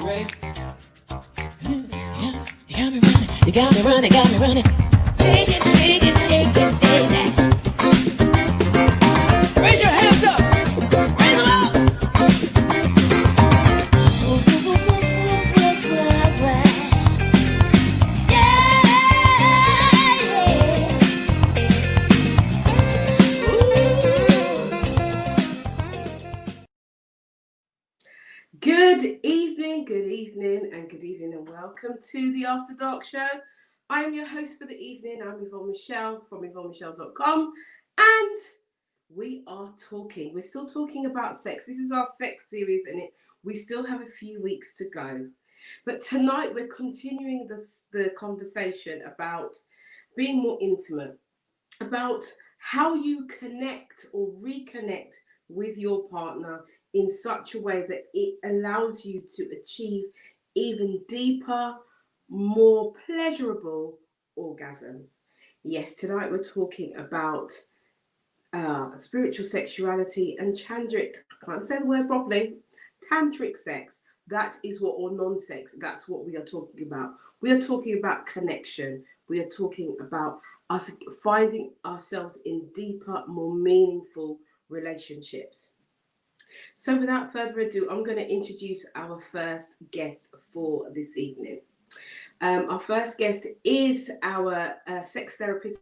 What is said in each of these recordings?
Ray. You got me running, got me running. Shake it, shake it, shake it, baby. Raise your hands up. Raise them up. Good evening, and welcome to the After Dark Show. I am your host for the evening. I'm Yvonne Michelle from YvonneMichelle.com, and we're still talking about sex. This is our sex series, and we still have a few weeks to go. But tonight we're continuing the conversation about being more intimate, about how you connect or reconnect with your partner in such a way that it allows you to achieve even deeper, more pleasurable orgasms. Yes, tonight we're talking about spiritual sexuality and tantric, I can't say the word properly, tantric sex. That is what, or non-sex, that's what we are talking about. We are talking about connection. We are talking about us finding ourselves in deeper, more meaningful relationships. So without further ado, I'm going to introduce our first guest for this evening. Our first guest is our sex therapist,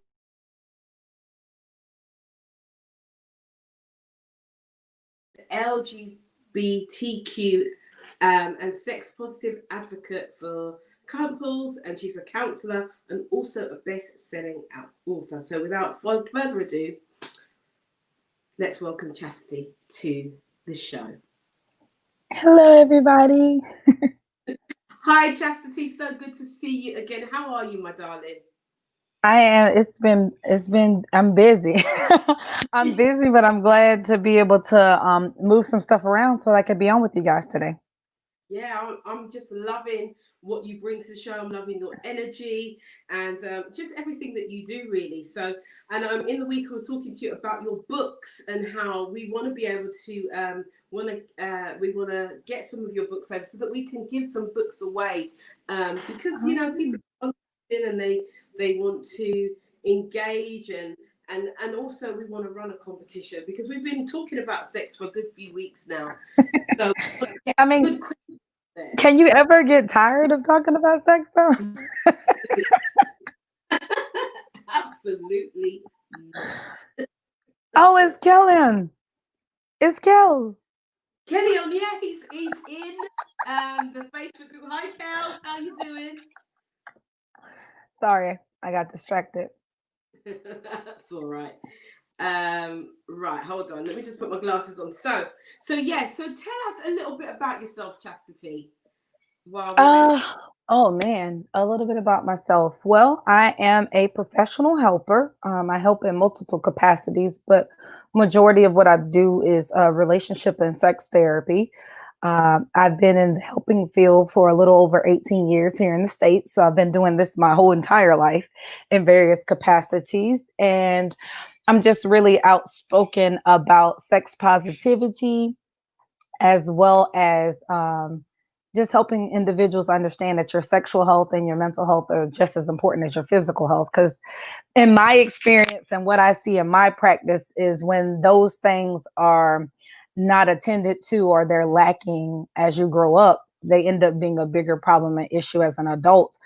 LGBTQ and sex positive advocate for couples, and she's a counselor and also a best-selling author. So without further ado, let's welcome Chastity to the show. Hello, everybody. Hi, Chastity. So good to see you again. How are you, my darling? I am. I'm busy. I'm busy, but I'm glad to be able to move some stuff around so I could be on with you guys today. Yeah, I'm just loving what you bring to the show. I'm loving your energy and just everything that you do, really. So, and in the week I was talking to you about your books and how we want to be able to we want to get some of your books over so that we can give some books away because people are in and they want to engage and also we want to run a competition because we've been talking about sex for a good few weeks now. So, I mean, can you ever get tired of talking about sex, though? Absolutely not. Oh, it's Kellen. It's Kel. Kelly on, yeah, he's in the Facebook group. Hi, Kels, how you doing? Sorry, I got distracted. That's all right. Right, hold on. Let me just put my glasses on. So tell us a little bit about yourself, Chastity. Oh man, a little bit about myself. Well, I am a professional helper. I help in multiple capacities, but majority of what I do is relationship and sex therapy. I've been in the helping field for a little over 18 years here in the States. So I've been doing this my whole entire life in various capacities. And I'm just really outspoken about sex positivity as well as just helping individuals understand that your sexual health and your mental health are just as important as your physical health. Because in my experience and what I see in my practice is when those things are not attended to or they're lacking as you grow up, they end up being a bigger problem and issue as an adult.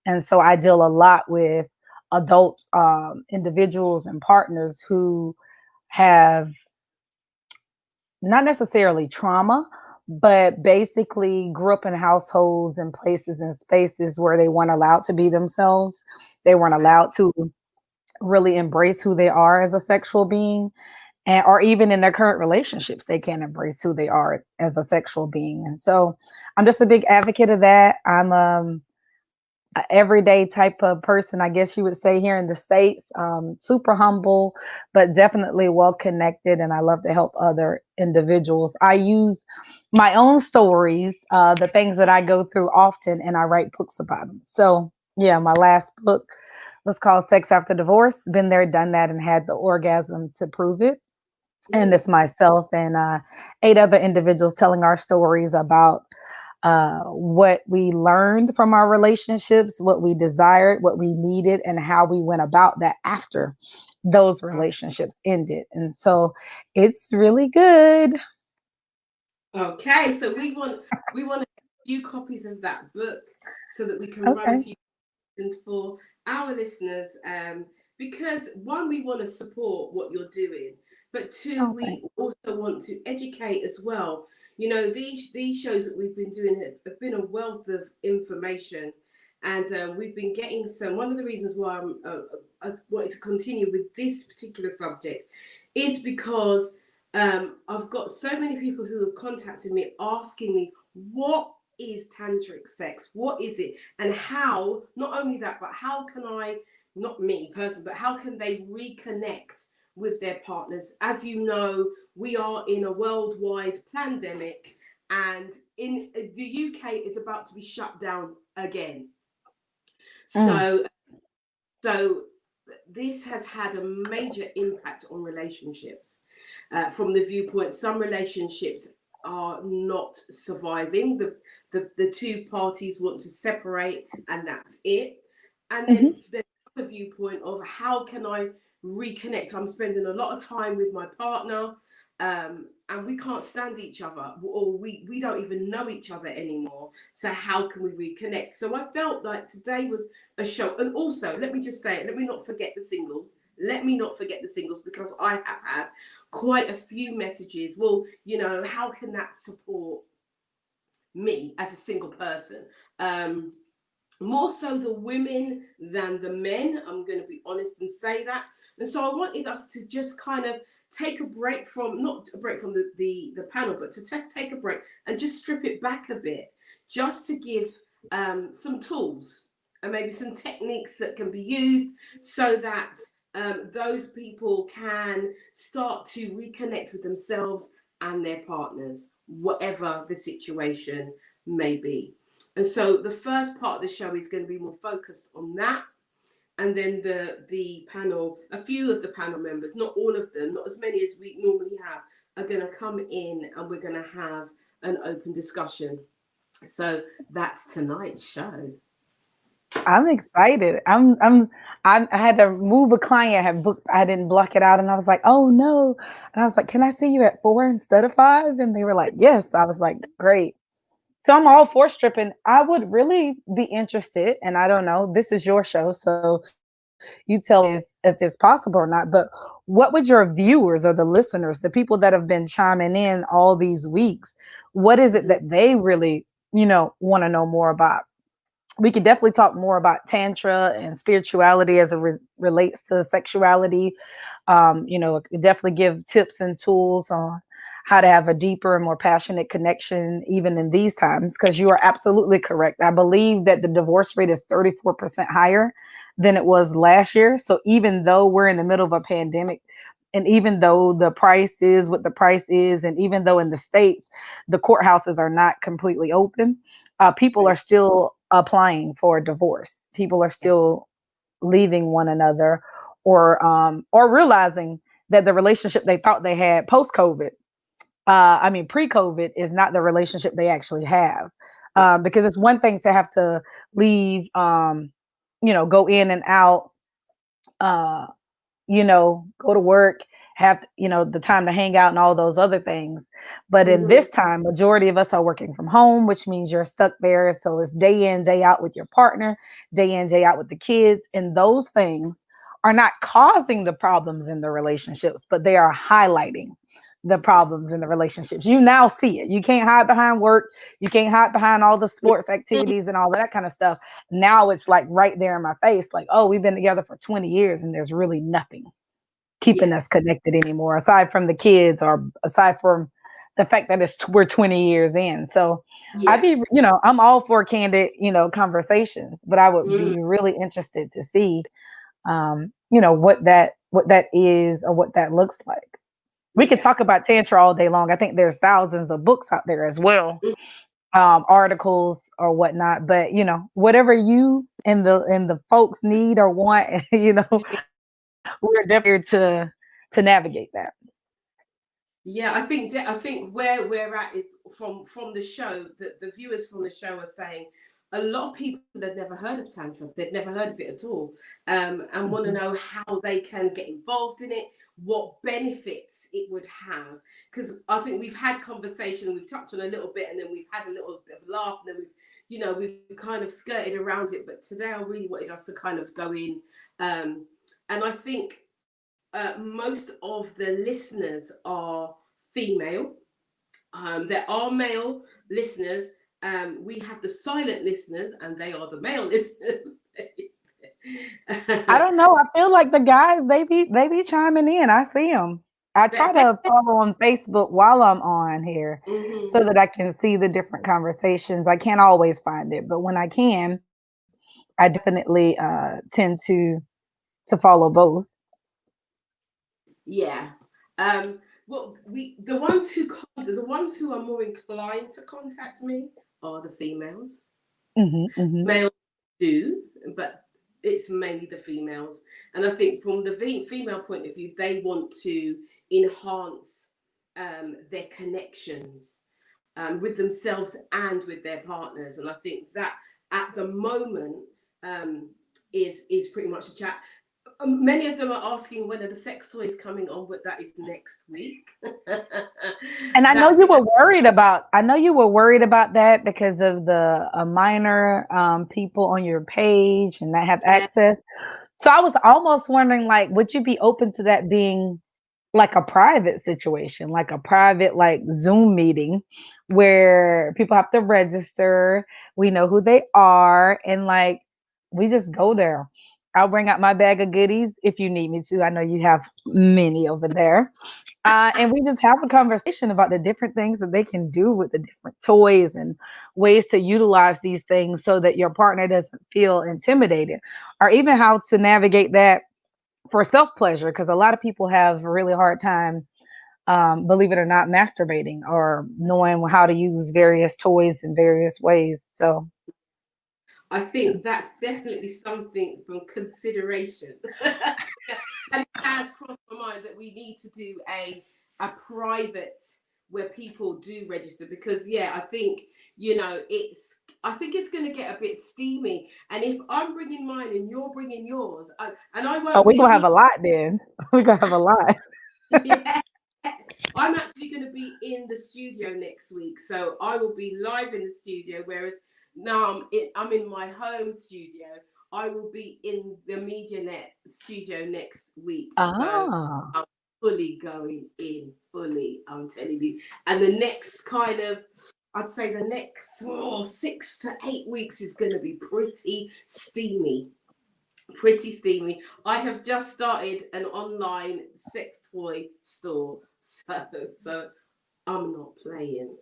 And so I deal a lot with adult individuals and partners who have not necessarily trauma, but basically grew up in households and places and spaces where they weren't allowed to be themselves. They weren't allowed to really embrace who they are as a sexual being. And, or even in their current relationships, they can't embrace who they are as a sexual being. And so I'm just a big advocate of that. I'm an everyday type of person, I guess you would say, here in the States. Super humble, but definitely well connected. And I love to help other individuals. I use my own stories, the things that I go through often, and I write books about them. So yeah, my last book was called Sex After Divorce. Been there, done that, and had the orgasm to prove it. And it's myself and 8 other individuals telling our stories about what we learned from our relationships, what we desired, what we needed, and how we went about that after those relationships ended. And so it's really good. Okay, so we want a few copies of that book so that we can run a Okay. few questions for our listeners. Because one, we want to support what you're doing, but two, Oh, thanks. we also want to educate as well. You know, these shows that we've been doing have been a wealth of information, and we've been getting some. One of the reasons why I wanted to continue with this particular subject is because I've got so many people who have contacted me asking me what is tantric sex, what is it, and how. Not only that, but how can I, not me personally, but how can they reconnect with their partners? As you know, we are in a worldwide pandemic, and in the UK, it's about to be shut down again. Mm, So, so this has had a major impact on relationships. From the viewpoint, some relationships are not surviving. The two parties want to separate, and that's it. And then mhm. there's the viewpoint of how can I reconnect? I'm spending a lot of time with my partner, and we can't stand each other, or we don't even know each other anymore. So how can we reconnect? So I felt like today was a show. And also, let me just say, let me not forget the singles. Let me not forget the singles, because I have had quite a few messages. Well, you know, how can that support me as a single person? More so the women than the men. I'm going to be honest and say that. And so I wanted us to just kind of take a break from, not a break from the panel, but to just take a break and just strip it back a bit, just to give some tools and maybe some techniques that can be used so that those people can start to reconnect with themselves and their partners, whatever the situation may be. And so the first part of the show is going to be more focused on that. And then the panel, a few of the panel members, not all of them, not as many as we normally have, are going to come in and we're going to have an open discussion. So that's tonight's show. I'm excited. I had to move a client. I had booked. I didn't block it out, and I was like, "Oh no!" And I was like, "Can I see you at 4 instead of 5?" And they were like, "Yes." I was like, "Great." So I'm all for stripping. I would really be interested, and I don't know. This is your show, so you tell me if it's possible or not. But what would your viewers or the listeners, the people that have been chiming in all these weeks, what is it Mhm. that they really, want to know more about? We could definitely talk more about tantra and spirituality as it relates to sexuality. Definitely give tips and tools on how to have a deeper and more passionate connection even in these times, because you are absolutely correct. I believe that the divorce rate is 34% higher than it was last year. So even though we're in the middle of a pandemic, and even though the price is what the price is, and even though in the States the courthouses are not completely open, people are Right. still applying for a divorce. People are still leaving one another, or realizing that the relationship they thought they had post COVID, pre COVID, is not the relationship they actually have. Because it's one thing to have to leave, go in and out, uh, go to work, have, the time to hang out and all those other things. But in Mhm. this time, majority of us are working from home, which means you're stuck there. So it's day in, day out with your partner, day in, day out with the kids. And those things are not causing the problems in the relationships, but they are highlighting the problems in the relationships. You now see it. You can't hide behind work. You can't hide behind all the sports activities and all that kind of stuff. Now it's like right there in my face, like, oh, we've been together for 20 years and there's really nothing keeping Yeah. us connected anymore, aside from the kids, or aside from the fact that we're 20 years in. So Yeah. I'm all for candid, conversations, but I would Mhm. be really interested to see, what that is or what that looks like. We could Yeah. talk about tantra all day long. I think there's thousands of books out there as well, Mhm. articles or whatnot. But whatever you and the folks need or want, we're definitely here to navigate that. Yeah, I think where we're at is from the show that the viewers from the show are saying a lot of people had never heard of tantra, they'd never heard of it at all, and want to Mhm. know how they can get involved in it, what benefits it would have. Because I think we've had conversation, we've touched on a little bit, and then we've had a little bit of laugh, and then we've kind of skirted around it. But today I really wanted us to kind of go in, and I think most of the listeners are female. There are male listeners. We have the silent listeners, and they are the male listeners. I don't know. I feel like the guys they be chiming in. I see them. I try to follow on Facebook while I'm on here so Mhm. that I can see the different conversations. I can't always find it, but when I can, I definitely tend to follow both. Yeah. Well, the ones who are more inclined to contact me are the females. Hmm, hmm. Males do, but it's mainly the females. And I think from the female point of view, they want to enhance their connections with themselves and with their partners. And I think that at the moment um, is pretty much a chat. Many of them are asking when are the sex toys coming on, but that is next week. And I know That's you were worried about. I know you were worried about that because of the minor people on your page and that have yeah, access. So I was almost wondering, like, would you be open to that being like a private situation, like a private like Zoom meeting where people have to register, we know who they are, and like we just go there. I'll bring out my bag of goodies if you need me to. I know you have many over there. And we just have a conversation about the different things that they can do with the different toys and ways to utilize these things so that your partner doesn't feel intimidated, or even how to navigate that for self pleasure, because a lot of people have a really hard time, believe it or not, masturbating or knowing how to use various toys in various ways. So, I think that's definitely something from consideration. And it has crossed my mind that we need to do a private where people do register, because yeah, I think it's going to get a bit steamy, and if I'm bringing mine and you're bringing yours, and I oh, won't we're be gonna have a lot then. We're gonna have a lot. yeah, I'm actually going to be in the studio next week, so I will be live in the studio. Whereas now I'm in my home studio. I will be in the MediaNet studio next week, so Ah. I'm fully going in, fully. I'm telling you. And the next I'd say the next 6 to 8 weeks is going to be pretty steamy. Pretty steamy. I have just started an online sex toy store, so I'm not playing.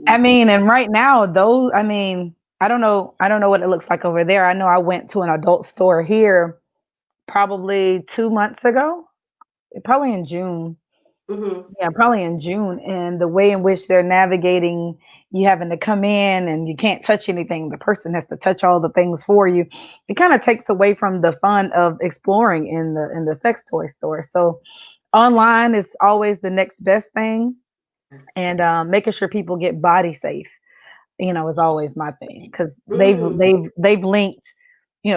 I mean, and right now, those, I mean, I don't know what it looks like over there. I know I went to an adult store here probably 2 months ago, probably in June. Mhm. Yeah, probably in June. And the way in which they're navigating you having to come in and you can't touch anything, the person has to touch all the things for you. It kind of takes away from the fun of exploring in the sex toy store. So online is always the next best thing, and making sure people get body safe, is always my thing, because they've Mhm. they've they've linked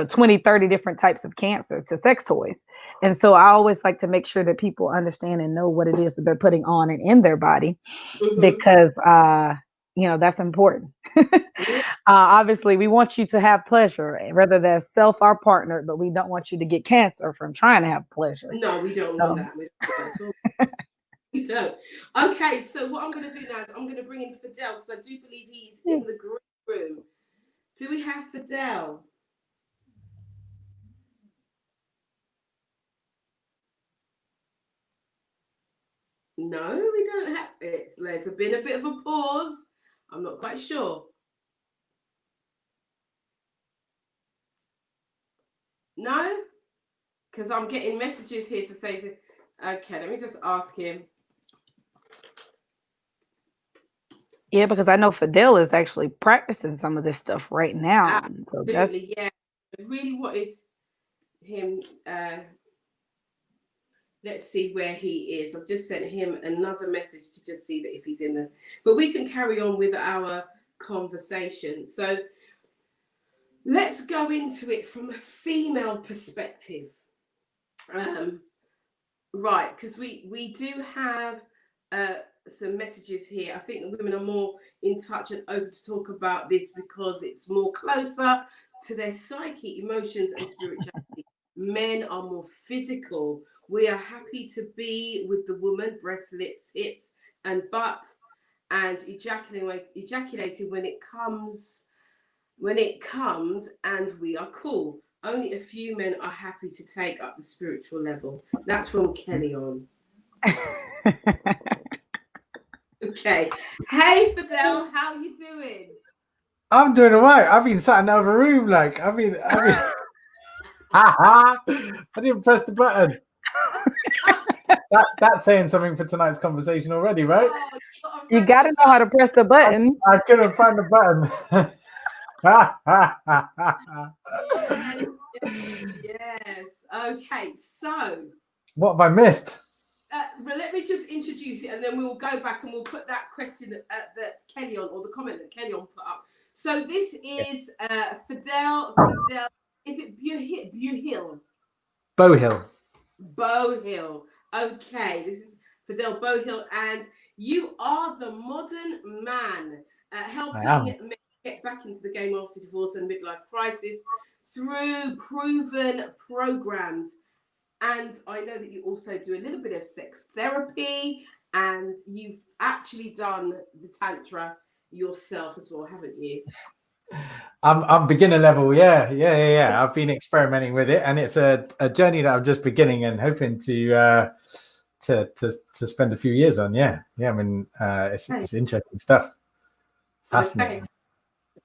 20, 30 different types of cancer to sex toys. And so I always like to make sure that people understand and know what it is that they're putting on and in their body, Mhm. because that's important. Obviously we want you to have pleasure, whether that's self or partner, but we don't want you to get cancer from trying to have pleasure. No, we don't want So that. We don't want that at all. We don't. Okay, so what I'm going to do now is I'm going to bring in Fidel, because I do believe he's yeah. in the green room. Do we have Fidel? No, we don't have it. There's been a bit of a pause. I'm not quite sure. No, because I'm getting messages here to say to. Okay, let me just ask him. Yeah, because I know Fidel is actually practicing some of this stuff right now. And so that's Absolutely, yeah. I really wanted him. Let's see where he is. I've just sent him another message to just see that if he's in the. But we can carry on with our conversation. So let's go into it from a female perspective. Right, because we do have some messages here. I think the women are more in touch and open to talk about this because it's more closer to their psyche, emotions, and spirituality. Men are more physical. We are happy to be with the woman, breasts, lips, hips, and butt, and ejaculating when it comes, and we are cool. Only a few men are happy to take up the spiritual level. That's from Kelly on. Okay. Hey, Fidel, how you doing? I'm doing all right. I've been sat in another room. Like, I didn't press the button. That's saying something for tonight's conversation already, right? Oh, You got to know how to press the button. I couldn't find the button. Yes. Okay. So, what have I missed? but let me just introduce it, and then we will go back and we'll put that question that Kelly on, or the comment that Kelly on put up. So this is Fidel. Is it Buhill? Bohill. Bohill. Okay, this is Fidel Bohill, and you are the modern man, helping men get back into the game after divorce and midlife crisis through proven programs. And I know that you also do a little bit of sex therapy, and you've actually done the tantra yourself as well, haven't you? I'm beginner level. Yeah. I've been experimenting with it, and it's a journey that I'm just beginning and hoping to spend a few years on. Yeah. I mean, it's interesting stuff. Fascinating. Okay.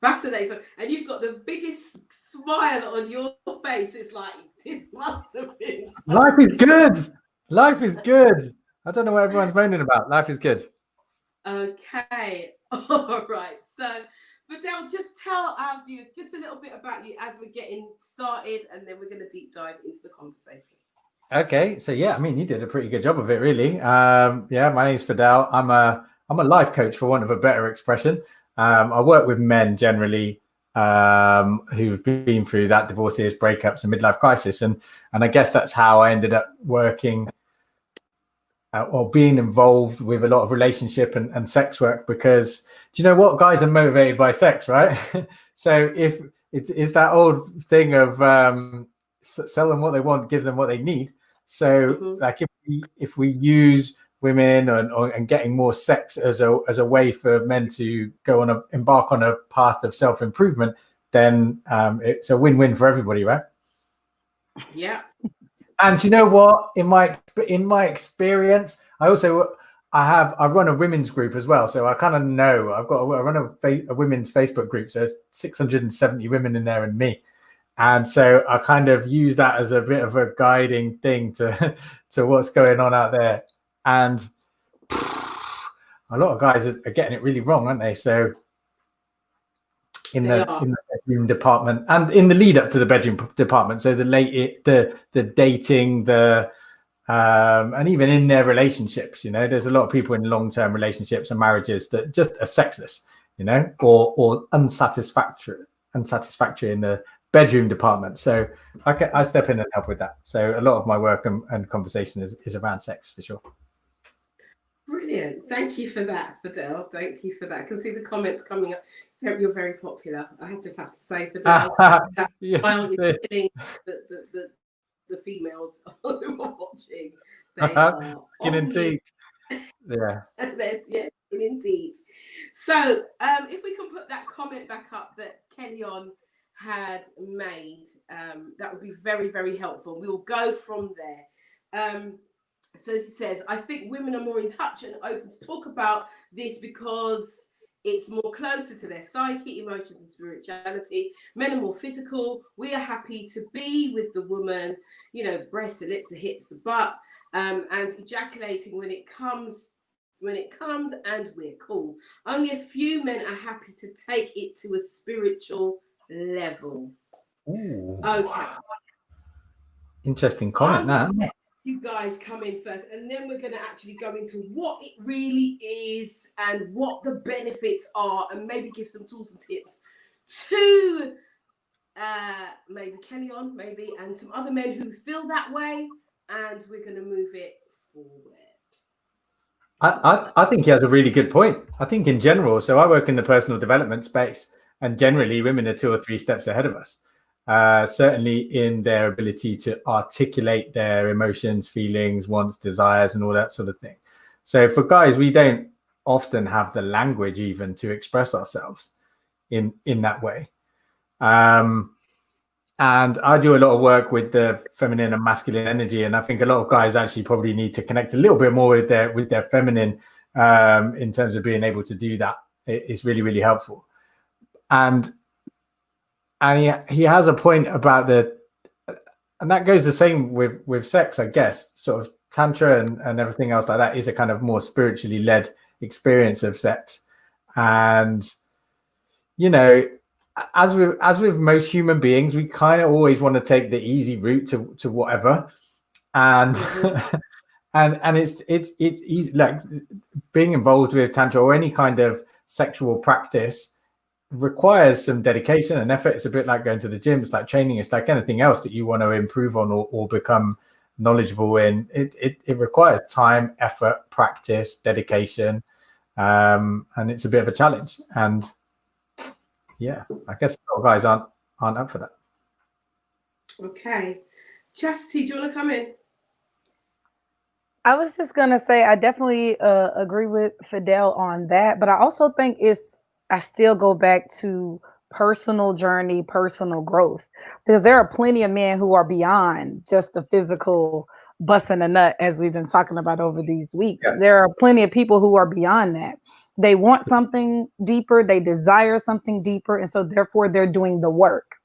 Fascinating. And you've got the biggest smile on your face. It's like, this must have been. Life is good. Life is good. I don't know what everyone's moaning about. Life is good. Okay. All right. So, Fidel, just tell our viewers just a little bit about you as we're getting started, and then we're going to deep dive into the conversation. Okay. So yeah, I mean, you did a pretty good job of it, really. My name's Fidel. I'm a life coach, for want of a better expression. I work with men generally who've been through that, divorces, breakups, and midlife crisis, and I guess that's how I ended up working or being involved with a lot of relationship and sex work. Because do you know what? Guys are motivated by sex, right? So if it's that old thing of sell them what they want, give them what they need. So like if we use women and getting more sex as a way for men to embark on a path of self-improvement, then it's a win-win for everybody, right? Yeah. And you know what? In my experience, I run a women's group as well, so I kind of know. I run a women's Facebook group, so there's 670 women in there and me. And so I kind of use that as a bit of a guiding thing to what's going on out there. And a lot of guys are getting it really wrong, aren't they? So in the bedroom department and in the lead up to the bedroom department, so the dating, and even in their relationships, there's a lot of people in long-term relationships and marriages that just are sexless, or unsatisfactory in the bedroom department. So I step in and help with that. So a lot of my work and conversation is around sex, for sure. Brilliant. Thank you for that, Fidel. Thank you for that. I can see the comments coming up. You're very popular. I just have to say, Fidel, that smile is killing the females who are watching. They are skin and teeth. Yeah. Yeah, skin and teeth. So if we can put that comment back up that Kelly on had made, that would be very, very helpful. We will go from there. So as it says, I think women are more in touch and open to talk about this because it's more closer to their psyche, emotions, and spirituality. Men are more physical. We are happy to be with the woman, the breasts, the lips, the hips, the butt, and ejaculating when it comes, and we're cool. Only a few men are happy to take it to a spiritual level. Ooh. Okay. Interesting comment, now. you guys come in first, and then we're going to actually go into what it really is and what the benefits are, and maybe give some tools and tips to maybe Kelly and some other men who feel that way, and we're going to move it forward. I think he has a really good point. I think in general, so I work in the personal development space, and generally women are 2 or 3 steps ahead of us. Certainly in their ability to articulate their emotions, feelings, wants, desires, and all that sort of thing. So for guys, we don't often have the language even to express ourselves in that way. And I do a lot of work with the feminine and masculine energy, and I think a lot of guys actually probably need to connect a little bit more with their feminine in terms of being able to do that. It's really, really helpful. And he has a point about and that goes the same with sex, I guess. Sort of tantra and everything else like that is a kind of more spiritually led experience of sex. And, you know, as with most human beings, we kind of always want to take the easy route to whatever. And and it's easy, like being involved with tantra or any kind of sexual practice requires some dedication and effort. It's a bit like going to the gym. It's like training. It's like anything else that you want to improve on or become knowledgeable in. It requires time, effort, practice, dedication, and it's a bit of a challenge. And yeah, I guess a lot of guys aren't up for that. Okay, Chastity, do you want to come in? I was just gonna say I definitely agree with Fidel on that, but I also think I still go back to personal journey, personal growth, because there are plenty of men who are beyond just the physical busting a nut, as we've been talking about over these weeks. Yeah. There are plenty of people who are beyond that. They want something deeper, they desire something deeper, and so therefore they're doing the work,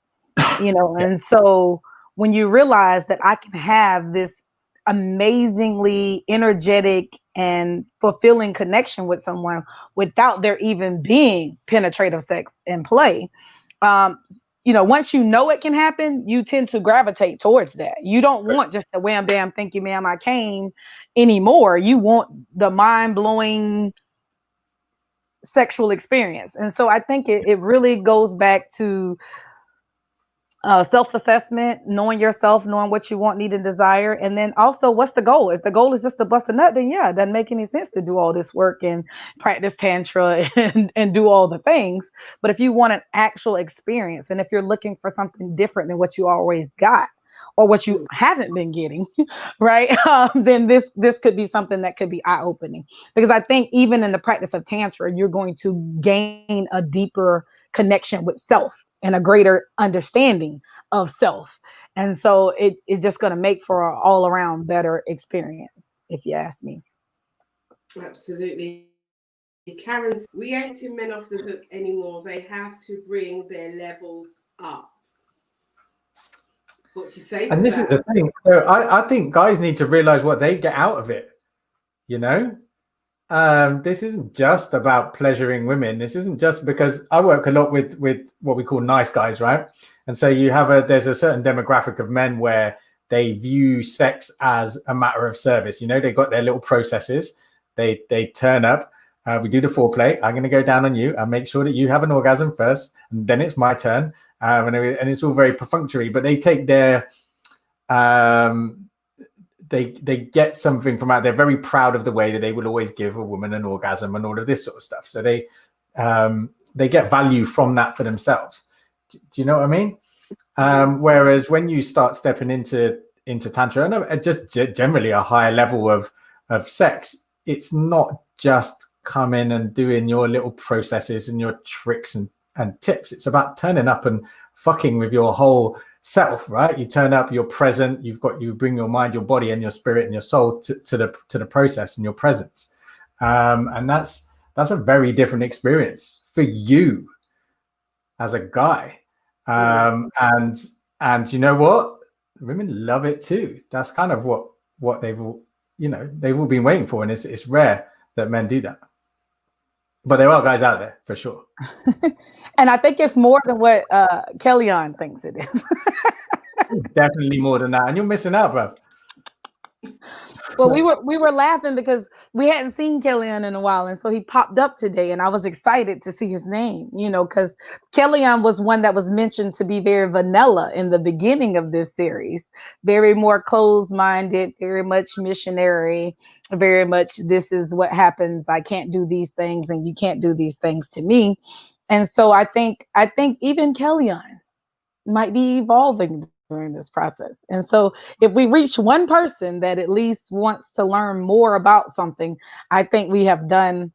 you know. And so when you realize that I can have this amazingly energetic and fulfilling connection with someone without there even being penetrative sex in play, you know, once you know it can happen, you tend to gravitate towards that. You don't want just the wham bam, thank you ma'am, I came anymore. You want the mind-blowing sexual experience. And so I think it really goes back to self-assessment, knowing yourself, knowing what you want, need, and desire. And then also, what's the goal? If the goal is just to bust a nut, then yeah, it doesn't make any sense to do all this work and practice tantra and do all the things. But if you want an actual experience, and if you're looking for something different than what you always got or what you haven't been getting, right, then this could be something that could be eye-opening. Because I think even in the practice of tantra, you're going to gain a deeper connection with self and a greater understanding of self. And so it's just going to make for an all-around better experience, if you ask me. Absolutely. Karen, we ain't letting men off the hook anymore. They have to bring their levels up. What you say? And this is the thing. I think guys need to realize what they get out of it. You know? This isn't just about pleasuring women. This isn't just because I work a lot with what we call nice guys, right? And so there's a certain demographic of men where they view sex as a matter of service. You know, they got their little processes. They turn up. We do the foreplay. I'm going to go down on you and make sure that you have an orgasm first, and then it's my turn. And it's all very perfunctory. But they take their They get something from out. They're very proud of the way that they will always give a woman an orgasm and all of this sort of stuff. So they get value from that for themselves. Do you know what I mean? Whereas when you start stepping into tantra and just generally a higher level of sex, it's not just coming and doing your little processes and your tricks and tips. It's about turning up and fucking with your whole self, right? You turn up, you're present, you bring your mind, your body, and your spirit and your soul to the process and your presence. And that's a very different experience for you as a guy. And you know what? Women love it too. That's kind of what they've all been waiting for. And it's rare that men do that. But there are guys out there for sure. And I think it's more than what Kellyanne thinks it is. Definitely more than that. And you're missing out, bro. Well, we were laughing because we hadn't seen Kellyanne in a while, and so he popped up today, and I was excited to see his name, because Kellyanne was one that was mentioned to be very vanilla in the beginning of this series, very more closed-minded, very much missionary, very much this is what happens. I can't do these things, and you can't do these things to me. And so I think even Kellyanne might be evolving during this process. And so if we reach one person that at least wants to learn more about something, I think we've done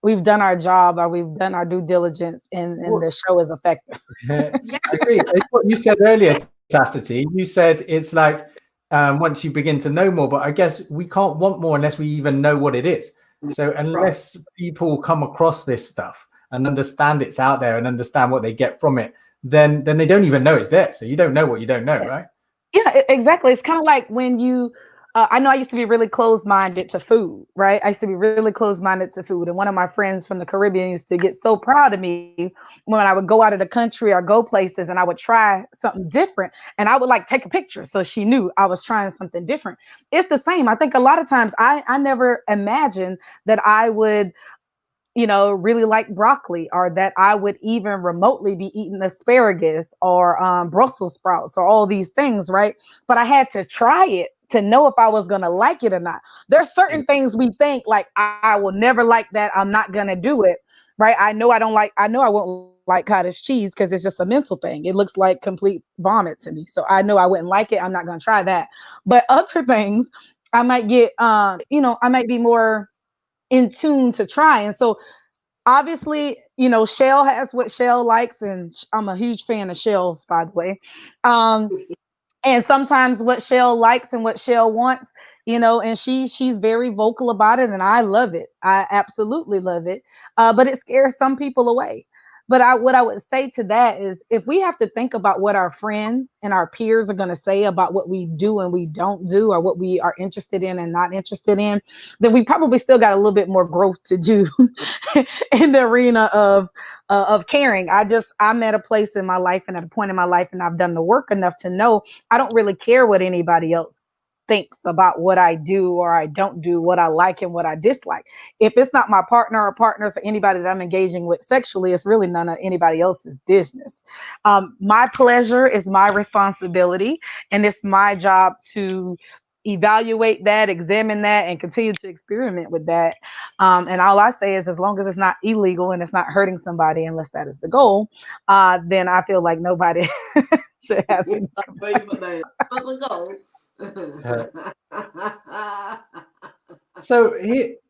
our job, or we've done our due diligence, and the show is effective. I agree. It's what you said earlier, Chastity. You said it's like once you begin to know more, but I guess we can't want more unless we even know what it is. So unless people come across this stuff and understand it's out there and understand what they get from it, then they don't even know it's there. So you don't know what you don't know, right? Yeah, exactly. It's kind of like when you, I know I used to be really closed-minded to food, right? I used to be really closed-minded to food. And one of my friends from the Caribbean used to get so proud of me when I would go out of the country or go places and I would try something different. And I would like take a picture so she knew I was trying something different. It's the same. I think a lot of times I never imagined that I would really like broccoli, or that I would even remotely be eating asparagus or Brussels sprouts or all these things, right? But I had to try it to know if I was going to like it or not. There's certain things we think like, I will never like that, I'm not going to do it, right? I know I won't like cottage cheese because it's just a mental thing. It looks like complete vomit to me. So I know I wouldn't like it. I'm not going to try that. But other things I might get, I might be more in tune to try. And so obviously, Shell has what Shell likes, and I'm a huge fan of Shell's, by the way. And sometimes what Shell likes and what Shell wants, and she's very vocal about it, and I love it. I absolutely love it. But it scares some people away. But what I would say to that is, if we have to think about what our friends and our peers are going to say about what we do and we don't do, or what we are interested in and not interested in, then we probably still got a little bit more growth to do in the arena of caring. I'm at a place in my life and at a point in my life, and I've done the work enough to know I don't really care what anybody else thinks about what I do or I don't do, what I like and what I dislike. If it's not my partner or partners or anybody that I'm engaging with sexually, it's really none of anybody else's business. My pleasure is my responsibility, and it's my job to evaluate that, examine that, and continue to experiment with that. And all I say is, as long as it's not illegal and it's not hurting somebody, unless that is the goal, then I feel like nobody should have any That's the goal. So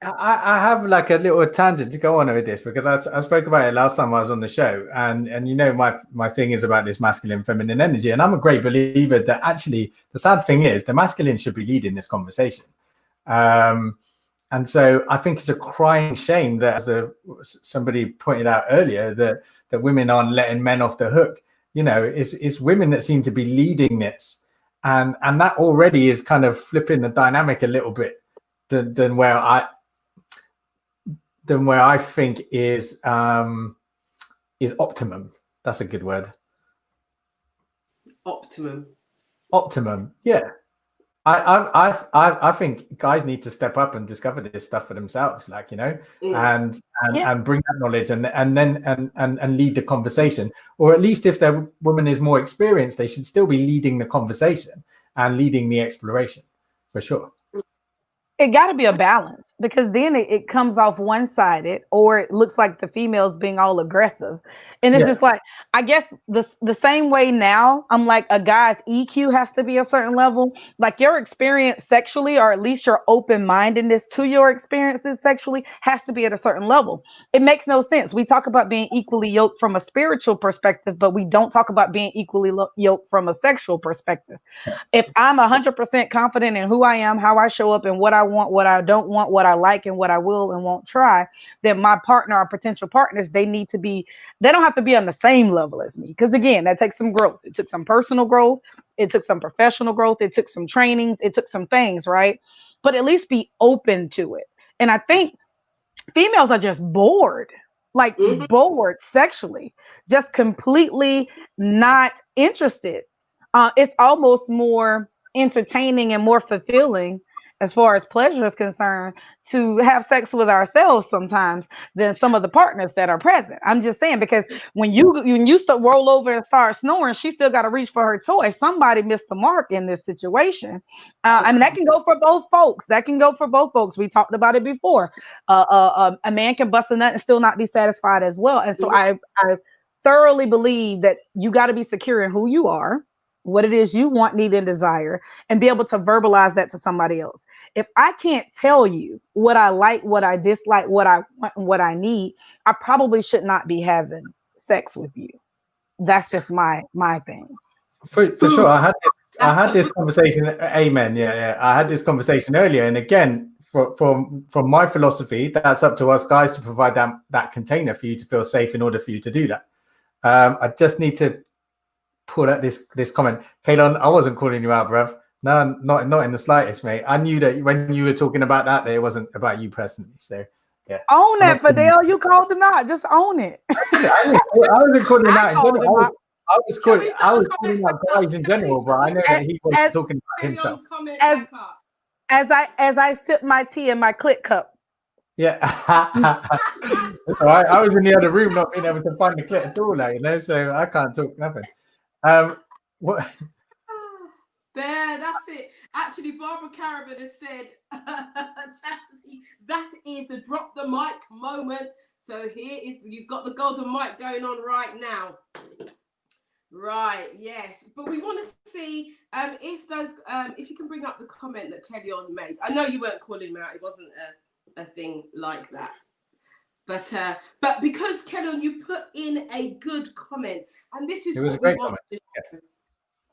I have like a little tangent to go on with this, because I spoke about it last time I was on the show, and my thing is about this masculine feminine energy, and I'm a great believer that actually the sad thing is the masculine should be leading this conversation, and so I think it's a crying shame that, as somebody pointed out earlier, that women aren't letting men off the hook. It's women that seem to be leading this. And that already is kind of flipping the dynamic a little bit than where I think is optimum. That's a good word. Optimum. Yeah. I think guys need to step up and discover this stuff for themselves, and bring that knowledge and then lead the conversation. Or at least if their woman is more experienced, they should still be leading the conversation and leading the exploration, for sure. It got to be a balance, because then it comes off one-sided, or it looks like the female's being all aggressive. And it's just like, I guess the same way now, I'm like, a guy's EQ has to be a certain level. Like your experience sexually, or at least your open-mindedness to your experiences sexually, has to be at a certain level. It makes no sense. We talk about being equally yoked from a spiritual perspective, but we don't talk about being equally yoked from a sexual perspective. If I'm 100% confident in who I am, how I show up, and what I want, what I don't want, what I like, and what I will and won't try, then my partner or potential partners, they don't have to be on the same level as me. Because again, that takes some growth. It took some personal growth. It took some professional growth. It took some trainings. It took some things, right? But at least be open to it. And I think females are just bored, bored sexually, just completely not interested. It's almost more entertaining and more fulfilling as far as pleasure is concerned to have sex with ourselves sometimes than some of the partners that are present. I'm just saying, because when you start roll over and start snoring, she still got to reach for her toy. Somebody missed the mark in this situation. I mean, that can go for both folks. That can go for both folks. We talked about it before. A man can bust a nut and still not be satisfied as well. And so I thoroughly believe that you got to be secure in who you are, what it is you want, need, and desire, and be able to verbalize that to somebody else. If I can't tell you what I like, what I dislike, what I want, and what I need, I probably should not be having sex with you. That's just my thing. For sure. I had this conversation. Amen. Yeah. I had this conversation earlier, and again, from my philosophy, that's up to us guys to provide that container for you to feel safe in order for you to do that. I just need to pull out this comment. Kaylon, I wasn't calling you out, bruv. No, not in the slightest, mate. I knew that when you were talking about that it wasn't about you personally. So yeah. Own that, Fidel. You called him out. Just own it. I wasn't calling him out in general. I was calling out guys in general, but I know that he was talking about himself. As I sip my tea in my click cup. Yeah. All right. I was in the other room not being able to find the clip at all now, so I can't talk nothing. What? There, that's it. Actually, Barbara Caravan has said, Chastity, that is a drop the mic moment. So you've got the golden mic going on right now. Right, yes. But we want to see if you can bring up the comment that Kellyon made. I know you weren't calling him out. It wasn't a thing like that. But because Kellyon, you put in a good comment, and this is what we want.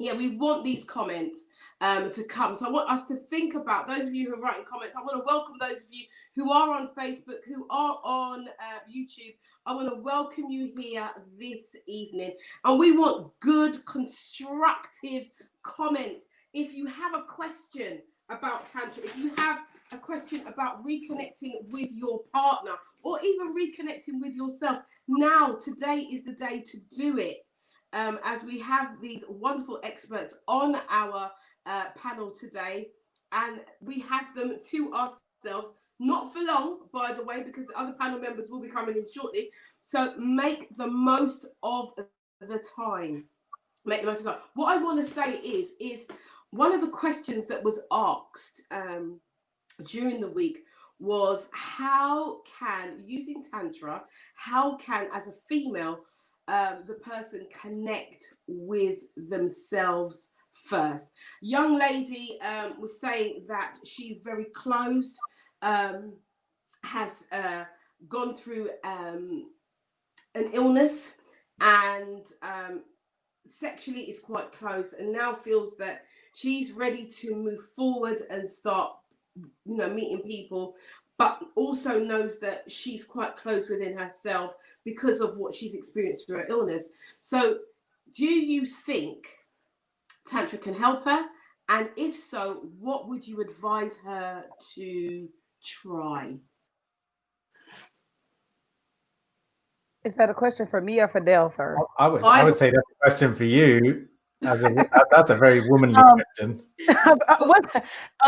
Yeah, we want these comments to come. So I want us to think about those of you who are writing comments. I want to welcome those of you who are on Facebook, who are on YouTube. I want to welcome you here this evening. And we want good, constructive comments. If you have a question about Tantra, if you have a question about reconnecting with your partner, or even reconnecting with yourself, today is the day to do it. As we have these wonderful experts on our panel today, and we have them to ourselves, not for long, by the way, because the other panel members will be coming in shortly. So make the most of the time. Make the most of the time. What I want to say is one of the questions that was asked during the week was, how can, using Tantra, how can, as a female, the person connect with themselves first? Young lady was saying that she's very closed, has gone through an illness, and sexually is quite close, and now feels that she's ready to move forward and start, meeting people, but also knows that she's quite close within herself because of what she's experienced through her illness. So do you think Tantra can help her? And if so, what would you advise her to try? Is that a question for me or for Dale first? I would say that's a question for you. That's a very womanly question.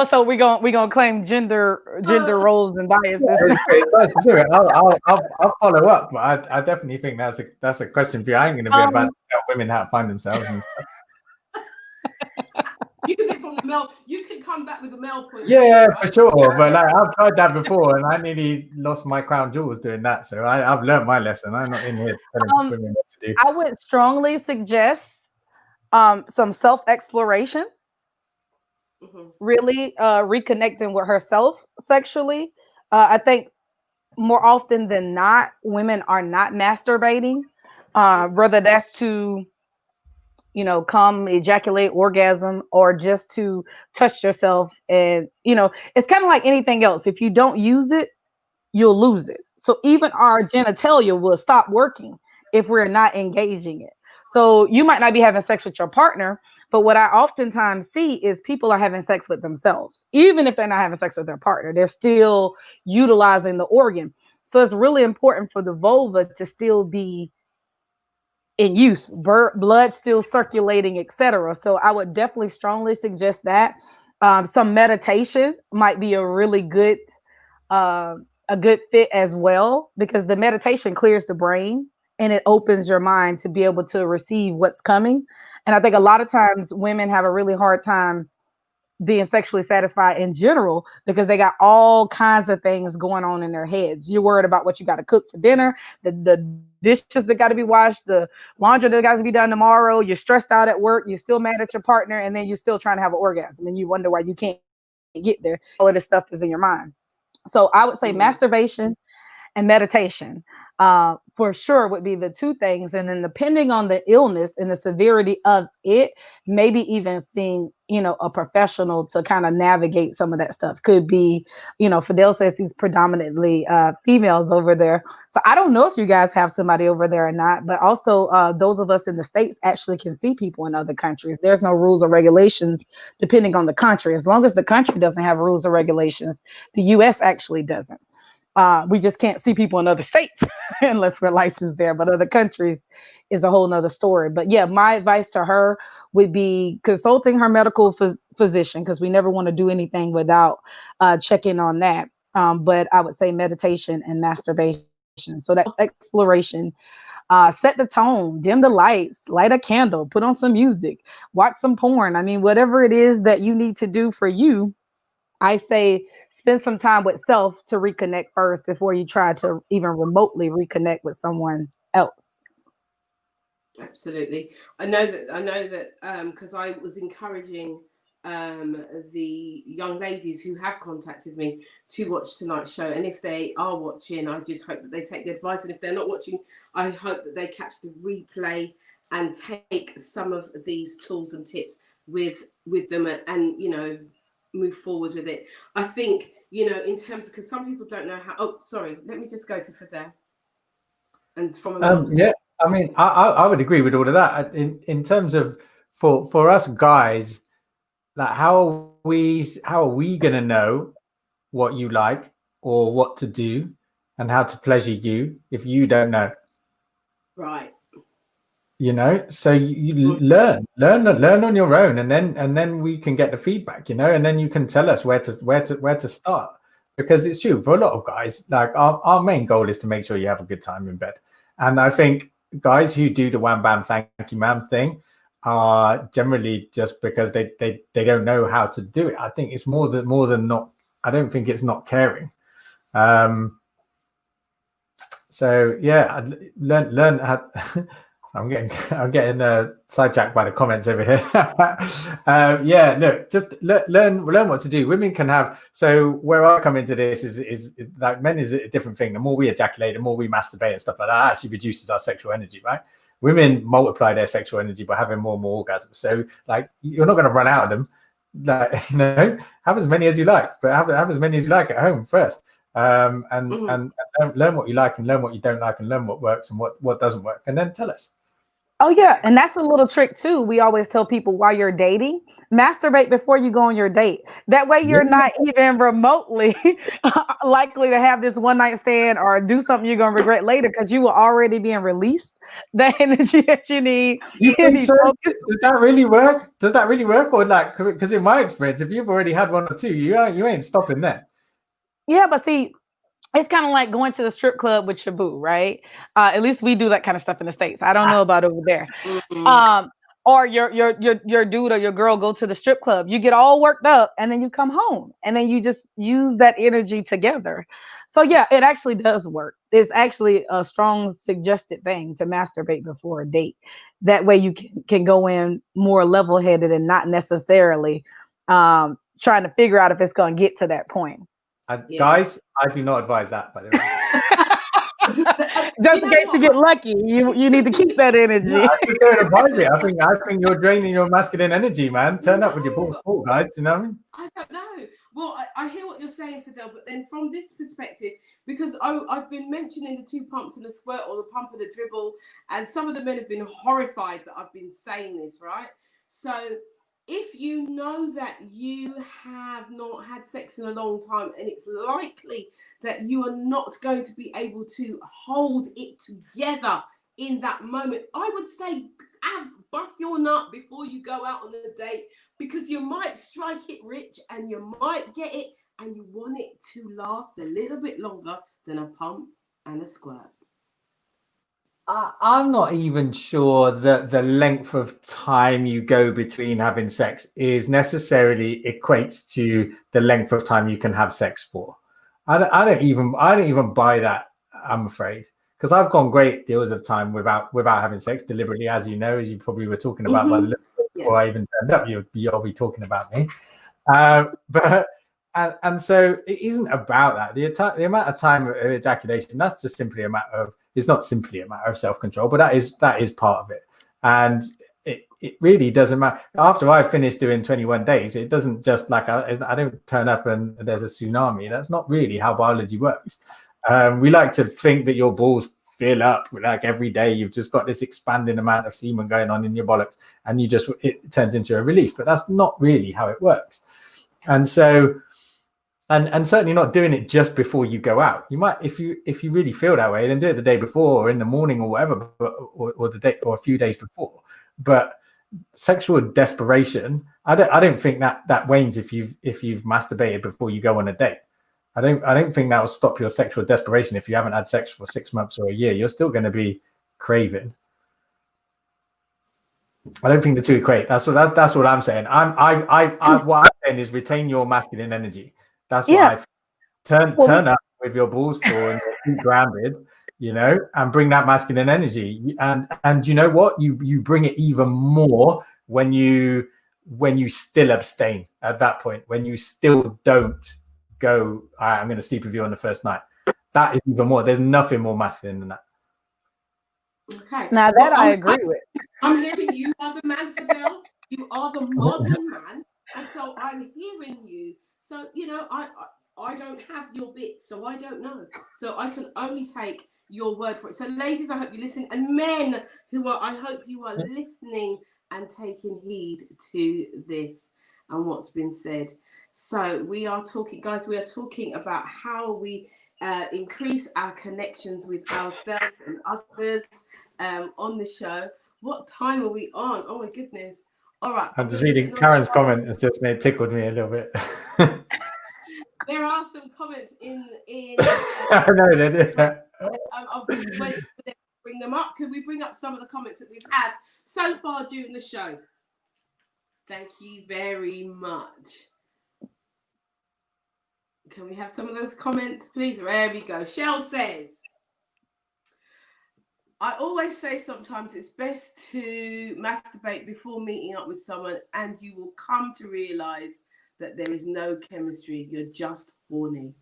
So we're gonna claim gender roles and biases. I'll follow up, but I definitely think that's a question for you. I ain't going to be about to tell women how to find themselves and stuff. You can get from the male. You can come back with the male point. Yeah, for sure. But I've tried that before, and I nearly lost my crown jewels doing that. So I've learned my lesson. I'm not in here telling women what to do. I would strongly suggest some self-exploration. Mm-hmm. Really reconnecting with herself sexually. I think more often than not, women are not masturbating, whether that's to come, ejaculate, orgasm, or just to touch yourself. And, it's kind of like anything else. If you don't use it, you'll lose it. So even our genitalia will stop working if we're not engaging it. So you might not be having sex with your partner, but what I oftentimes see is people are having sex with themselves. Even if they're not having sex with their partner, they're still utilizing the organ. So it's really important for the vulva to still be in use, blood still circulating, etc. So I would definitely strongly suggest that. Some meditation might be uh, a good fit as well, because the meditation clears the brain and it opens your mind to be able to receive what's coming. And I think a lot of times women have a really hard time being sexually satisfied in general because they got all kinds of things going on in their heads. You're worried about what you got to cook for dinner, the dishes that got to be washed, the laundry that got to be done tomorrow. You're stressed out at work. You're still mad at your partner, and then you're still trying to have an orgasm, and you wonder why you can't get there. All of this stuff is in your mind. So I would say masturbation and meditation for sure would be the two things. And then depending on the illness and the severity of it, maybe even seeing, a professional to kind of navigate some of that stuff. Could be, Fidel says he's predominantly females over there. So I don't know if you guys have somebody over there or not, but also those of us in the States actually can see people in other countries. There's no rules or regulations depending on the country. As long as the country doesn't have rules or regulations, the US actually doesn't. We just can't see people in other states unless we're licensed there, but other countries is a whole nother story. But yeah, my advice to her would be consulting her medical physician, because we never want to do anything without checking on that. But I would say meditation and masturbation. So that exploration, set the tone, dim the lights, light a candle, put on some music, watch some porn. I mean, whatever it is that you need to do for you, I say spend some time with self to reconnect first before you try to even remotely reconnect with someone else. Absolutely. I know that because I was encouraging the young ladies who have contacted me to watch tonight's show, and if they are watching, I just hope that they take the advice, and if they're not watching, I hope that they catch the replay and take some of these tools and tips with them, and move forward with it. I think, in terms of, because some people don't know how. Oh, sorry, let me just go to Fidel. And from a yeah, I mean, I would agree with all of that. In terms of for us guys, like how are we gonna know what you like or what to do and how to pleasure you if you don't know? Right. So you learn on your own, and then we can get the feedback, and then you can tell us where to start, because it's true for a lot of guys. Like our main goal is to make sure you have a good time in bed, and I think guys who do the wham bam thank you ma'am thing are generally just because they don't know how to do it. I think it's more than not. I don't think it's not caring. So yeah, learn how. I'm getting sidetracked by the comments over here. Yeah, look, just learn what to do. Women can have. So where I come into this is like men is a different thing. The more we ejaculate, the more we masturbate and stuff like that actually reduces our sexual energy, right? Women multiply their sexual energy by having more and more orgasms. So like you're not going to run out of them. Like, have as many as you like, but have as many as you like at home first. And learn what you like and learn what you don't like and learn what works and what doesn't work, and then tell us. Oh yeah, and that's a little trick too. We always tell people while you're dating, masturbate before you go on your date. That way you're not even remotely likely to have this one night stand or do something you're gonna regret later, because you will already being released the energy that you need. You think so? Does that really work? Or like, because in my experience, if you've already had one or two, you ain't stopping there. Yeah, but see, it's kind of like going to the strip club with your boo, right? At least we do that kind of stuff in the States. I don't know about over there. Or your dude or your girl go to the strip club. You get all worked up and then you come home and then you just use that energy together. So yeah, it actually does work. It's actually a strong suggested thing to masturbate before a date. That way you can go in more level-headed and not necessarily trying to figure out if it's going to get to that point. Guys, I do not advise that, by the way. Just in case you get lucky, you need to keep that energy. No, I don't advise it. I think you're draining your masculine energy, man. Turn up with your balls full, guys. Do you know what I mean? I don't know. Well, I hear what you're saying, Fidel, but then from this perspective, because I've been mentioning the 2 pumps and the squirt, or the pump and the dribble, and some of the men have been horrified that I've been saying this, right? So if you know that you have not had sex in a long time, and it's likely that you are not going to be able to hold it together in that moment. I would say bust your nut before you go out on a date, because you might strike it rich and you might get it, and you want it to last a little bit longer than a pump and a squirt. I'm not even sure that the length of time you go between having sex is necessarily equates to the length of time you can have sex for. I don't even buy that, I'm afraid, because I've gone great deals of time without having sex deliberately, as you know, as you probably were talking about before I even turned up. You'll be talking about me, but. And so it isn't about that. The amount of time of ejaculation, that's just simply a matter of, it's not simply a matter of self-control, but that is part of it. And it really doesn't matter. After I've finished doing 21 days, it doesn't just like, I don't turn up and there's a tsunami. That's not really how biology works. We like to think that your balls fill up, like every day you've just got this expanding amount of semen going on in your bollocks, and it turns into a release, but that's not really how it works. And so, and certainly not doing it just before you go out. You might, if you really feel that way, then do it the day before or in the morning or whatever, or the day or a few days before. But sexual desperation, I don't think that wanes if you've masturbated before you go on a date. I don't think that will stop your sexual desperation if you haven't had sex for 6 months or a year. You're still going to be craving. I don't think the two equate. That's what I'm saying. What I'm saying is retain your masculine energy. That's what I turn up with your balls full and your feet grounded, and bring that masculine energy. And you know what? You bring it even more when you still abstain at that point, when you still don't go, I'm going to sleep with you on the first night. That is even more. There's nothing more masculine than that. Okay. Now that I agree with. I'm hearing you are the man, Fidel. You are the modern man. And so I'm hearing you. So, I don't have your bit, so I don't know. So I can only take your word for it. So ladies, I hope you listen. And men I hope you are listening and taking heed to this and what's been said. So we are talking about how we increase our connections with ourselves and others on the show. What time are we on? Oh my goodness. All right. I'm just reading Karen's comment. It's just tickled me a little bit. There are some comments in. I know they did. I'll just wait for them to bring them up. Could we bring up some of the comments that we've had so far during the show? Thank you very much. Can we have some of those comments, please? There we go. Shell says, I always say sometimes it's best to masturbate before meeting up with someone, and you will come to realize that there is no chemistry. You're just horny.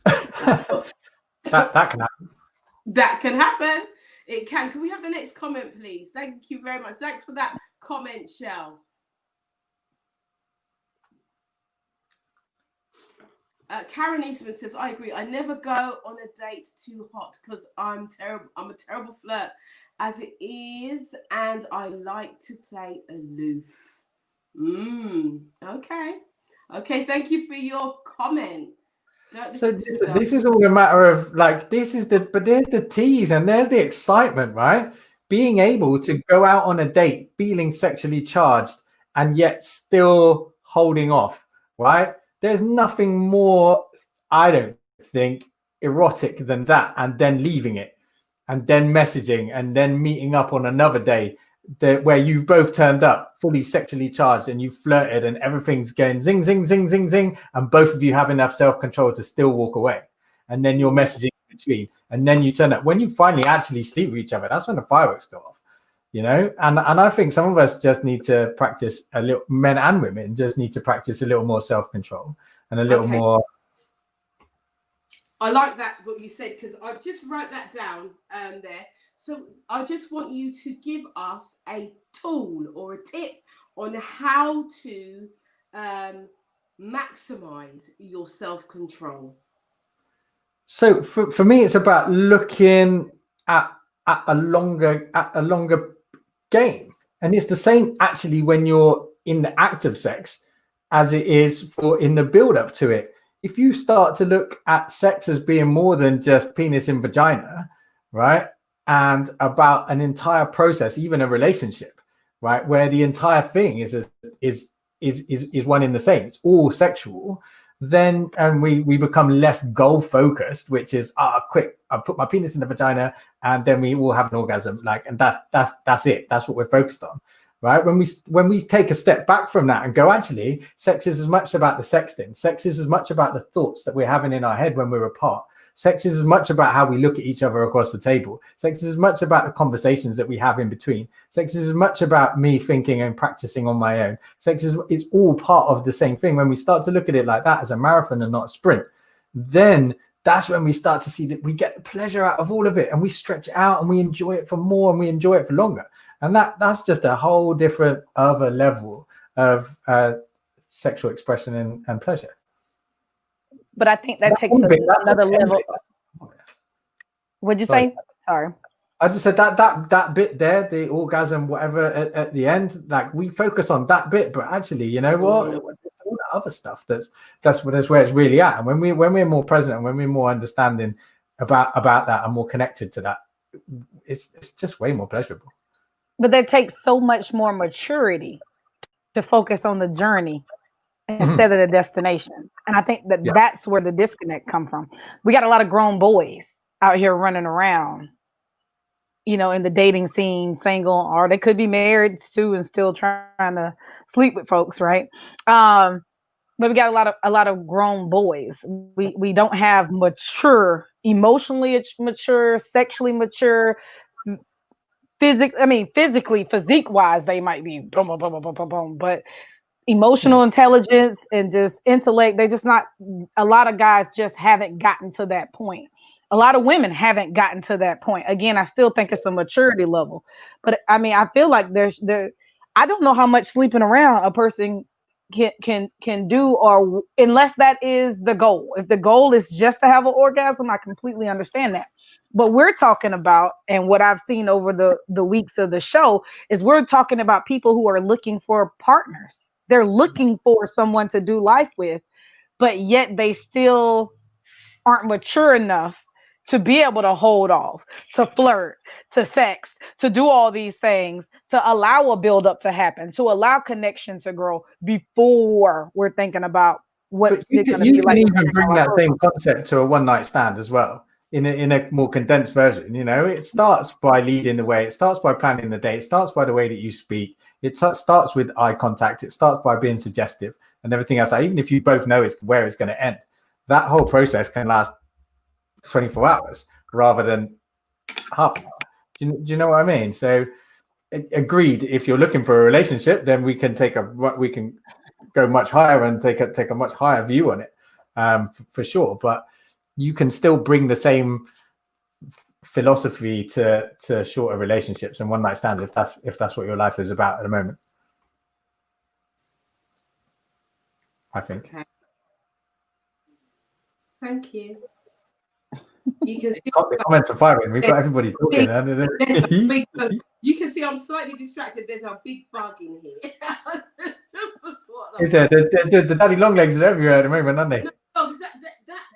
that can happen. That can happen. It can. Can we have the next comment, please? Thank you very much. Thanks for that comment, Shell. Karen Eastman says, I agree. I never go on a date too hot because I'm terrible. I'm a terrible flirt as it is, and I like to play aloof. Okay. Thank you for your comment. So this is all a matter of but there's the tease and there's the excitement, right? Being able to go out on a date feeling sexually charged and yet still holding off, right? There's nothing more, I don't think, erotic than that, and then leaving it, and then messaging, and then meeting up on another day where you've both turned up fully sexually charged and you flirted and everything's going zing, zing, zing, zing, zing, and both of you have enough self-control to still walk away. And then you're messaging in between, and then you turn up. When you finally actually sleep with each other, that's when the fireworks go off. And I think some of us just need to practice a little, men and women just need to practice a little more self-control and a little more. I like that, what you said, because I just wrote that down there. So I just want you to give us a tool or a tip on how to maximize your self-control. So for me, it's about looking at a longer game, and it's the same actually when you're in the act of sex as it is in the build up to it. If you start to look at sex as being more than just penis and vagina, right, and about an entire process, even a relationship, right, where the entire thing is one in the same. It's all sexual. Then and we become less goal focused, which is quick, I put my penis in the vagina and then we all have an orgasm, like, and that's it. That's what we're focused on, right? When we take a step back from that and go, actually, sex is as much about the sexting. Sex is as much about the thoughts that we're having in our head when we're apart. Sex is as much about how we look at each other across the table. Sex is as much about the conversations that we have in between. Sex is as much about me thinking and practicing on my own. Sex is all part of the same thing. When we start to look at it like that as a marathon and not a sprint, then that's when we start to see that we get the pleasure out of all of it and we stretch it out and we enjoy it for more and we enjoy it for longer. And that's just a whole different other level of sexual expression and pleasure. But I think that takes another level. What'd you say? Sorry. I just said that bit there, the orgasm, whatever, at the end, like we focus on that bit, but actually, you know what? There's all the other stuff that's where it's really at. And when we're more present and when we're more understanding about that and more connected to that, it's just way more pleasurable. But that takes so much more maturity to focus on the journey instead of the destination. And I think that's where the disconnect come from. We got a lot of grown boys out here running around, you know, in the dating scene, single, or they could be married too and still trying to sleep with folks, right? But we got a lot of grown boys. We don't have mature, emotionally mature, sexually mature, physically, physique-wise, they might be boom, boom, boom, boom, boom, boom, but emotional intelligence and just intellect, they just not, a lot of guys just haven't gotten to that point. A lot of women haven't gotten to that point. Again, I still think it's a maturity level, but I mean, I feel like I don't know how much sleeping around a person can do, or unless that is the goal. If the goal is just to have an orgasm, I completely understand that. But we're talking about, and what I've seen over the weeks of the show is we're talking about people who are looking for partners. They're looking for someone to do life with, but yet they still aren't mature enough to be able to hold off, to flirt, to sex, to do all these things, to allow a buildup to happen, to allow connection to grow before we're thinking about what's going to be like. You can even bring that same concept to a one-night stand as well, in a more condensed version. You know, it starts by leading the way. It starts by planning the day. It starts by the way that you speak. It starts with eye contact. It starts by being suggestive and everything else. Like, even if you both know where it's going to end, that whole process can last 24 hours rather than half an hour. Do you know what I mean? So, agreed. If you're looking for a relationship, then we can go much higher and take a much higher view on it, for sure. But you can still bring the same philosophy to shorter relationships and one night stands if that's what your life is about at the moment. I think. Okay. Thank you. You can see the comments are firing. We've got everybody talking. You can see I'm slightly distracted. There's a big bug in here. Is there? The daddy long legs are everywhere at the moment, aren't they? No,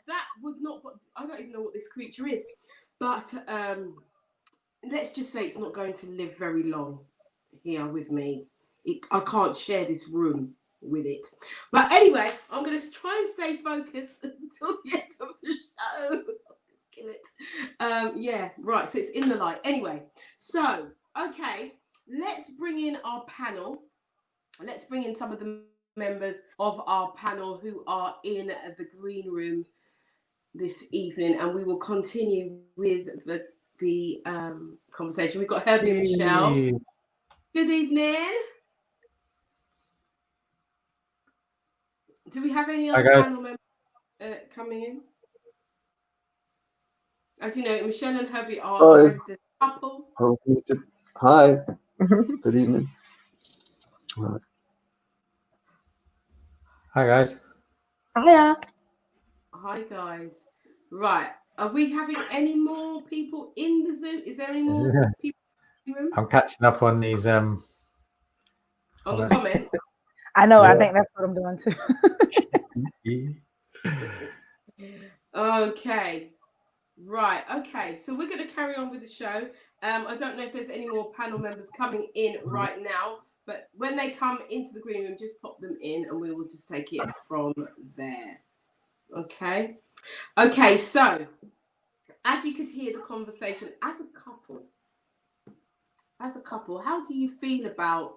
that would not. I don't even know what this creature is, but let's just say it's not going to live very long here with me. I can't share this room with it. But anyway, I'm going to try and stay focused until the end of the show. Kill it. Yeah, right. So it's in the light. Anyway, so okay, let's bring in our panel. Let's bring in some of the members of our panel who are in the green room this evening, and we will continue with the conversation. We've got Herbie and Michelle. Good evening. Do we have any other panel members coming in? As you know, Michelle and Herbie are a resident couple. Hi. Good evening. Hi, guys. Hiya. Hi, guys. Right. Are we having any more people in the Zoom? Is there any more people in the room? I'm catching up on these. On the comment. I know. Yeah. I think that's what I'm doing too. Okay. Right. Okay. So we're going to carry on with the show. I don't know if there's any more panel members coming in right now, but when they come into the green room, just pop them in, and we will just take it from there. Okay. Okay. So, as you could hear the conversation, as a couple, how do you feel about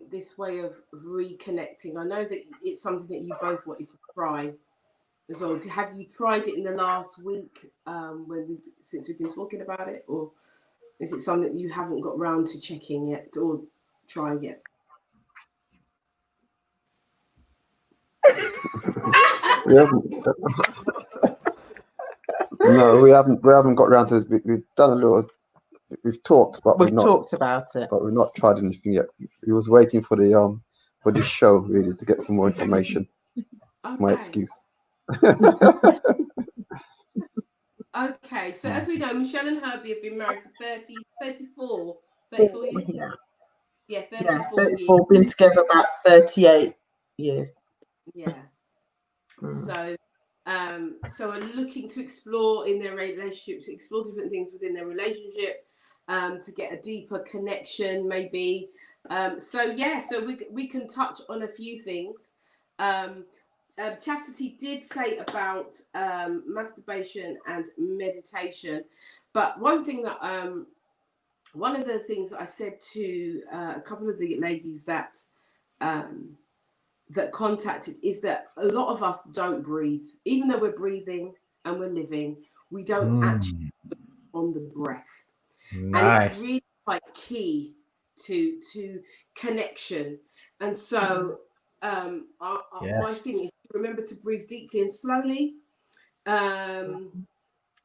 this way of reconnecting? I know that it's something that you both wanted to try as well. Have you tried it in the last week since we've been talking about it, or is it something that you haven't got round to checking yet or trying yet? No, we haven't got around to it. We've done a little. We've talked, but We've talked about it. But we've not tried anything yet. We was waiting for the show really to get some more information. Okay. My excuse. Okay, so as we know, Michelle and Herbie have been married for 34 years. Yeah, 34 years. Been together about 38 years. Yeah. So are looking to explore in their relationships, explore different things within their relationship, to get a deeper connection, maybe. So we can touch on a few things. Chastity did say about masturbation and meditation, but one of the things that I said to a couple of the ladies that contacted is that a lot of us don't breathe, even though we're breathing and we're living. We don't actually on the breath, Nice. and it's really quite key to connection. And so my thing is to remember to breathe deeply and slowly, and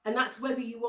that's whether you